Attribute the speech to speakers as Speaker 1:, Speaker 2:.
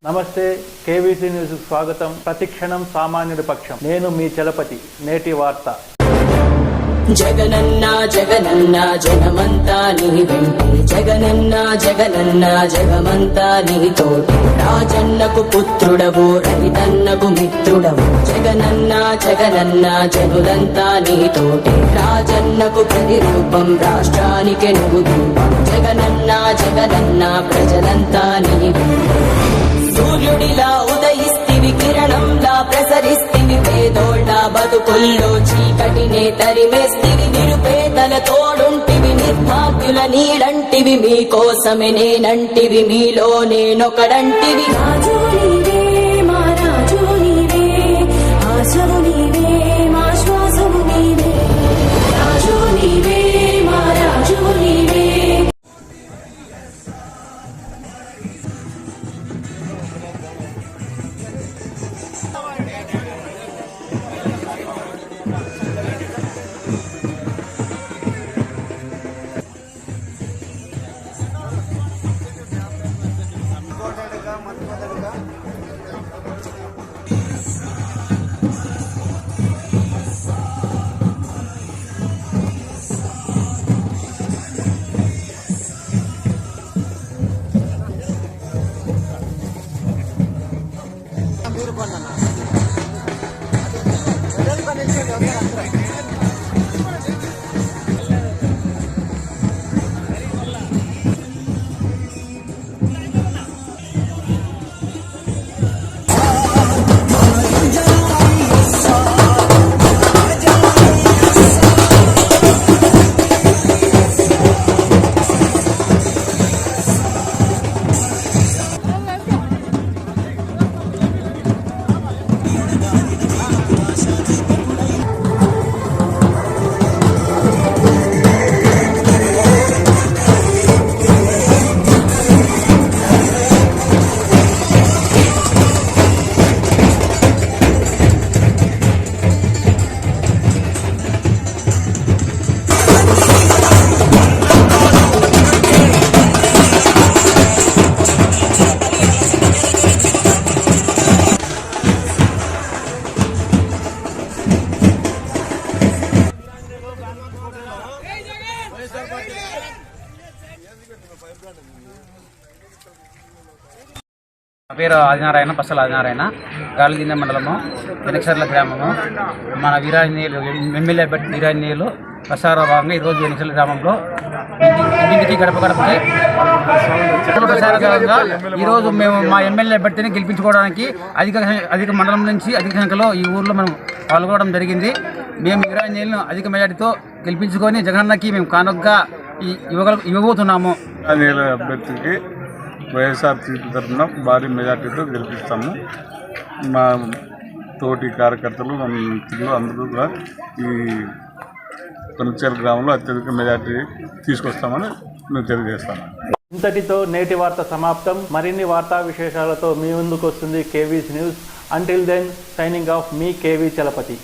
Speaker 1: నమస్తే, KVC news స్వాగతం. ప్రతిక్షణం సామాన్యుడి పక్షం. నేను మీ చలపతి. నేటి వార్త.
Speaker 2: జగనన్న జగనన్న జగమంతా నీ వెంటే, జగనన్న జగనన్న జగమంతా నీ తోటి. రాజన్నకు పుత్రుడవు, రైతన్నకు మిత్రుడవు. జగనన్న జగనన్న జనులంతా నీ తోటి. రాజన్నకు ప్రతిరూపం, రాష్ట్రానికి నువ్వు రూపం. జగనన్న జగనన్న ప్రజలంతా నీ వెంటే. సూర్యుడిలా ఉదయిస్తివి, కిరణంలా ప్రసరిస్తివి. పేదోళ్ళ బతుకుల్లో చీకటినే తరిమేస్తివి. నిరుపేదల తోడుంటివి, నిర్భాగ్యుల నీడంటివి. మీకోసమే నేనంటివి, మీలో నేనొకడంటివి. రాజు నీవే, మా రాజు నీవే, ఆశవు నీవే, మా శ్వాసము నీవే. రాజు నీవే, మా రాజు నీవే.
Speaker 3: నా పేరు ఆదినారాయణ, పసల ఆదినారాయణ. గాలిగింజ మండలము, వెనకసర్ల గ్రామము. మన వీరాంజనేయులు ఎమ్మెల్యే అభ్యర్థి వీరాంజనేయులు ప్రసార భాగంగా ఈరోజు వెనకసర్ల గ్రామంలో ఇంటింటికి గడప గడపకి ప్రసార భాగంగా ఈరోజు మేము మా ఎమ్మెల్యే అభ్యర్థిని గెలిపించుకోవడానికి అధిక మండలం నుంచి అధిక సంఖ్యలో ఈ ఊర్లో మనం పాల్గొనడం జరిగింది. మేము వీరాంజనేయులను అధిక మెజార్టీతో గెలిపించుకొని జగనన్నకి మేము కానుకగా ఇవ్వబోతున్నాము.
Speaker 4: అభ్యర్థికి వైఎస్ఆర్సీపీ తరఫున భారీ మెజార్టీతో గెలిపిస్తాము. మా తోటి కార్యకర్తలు మిత్రులు అందరూ కూడా ఈ కొనచేరు గ్రామంలో అత్యధిక మెజార్టీ తీసుకొస్తామని మేము తెలియజేస్తాము.
Speaker 1: ఇంతటితో నేటి వార్త సమాప్తం. మరిన్ని వార్తా విశేషాలతో మీ ముందుకు వస్తుంది KVC news. Until then, signing off, మీ కేవీ చలపతి.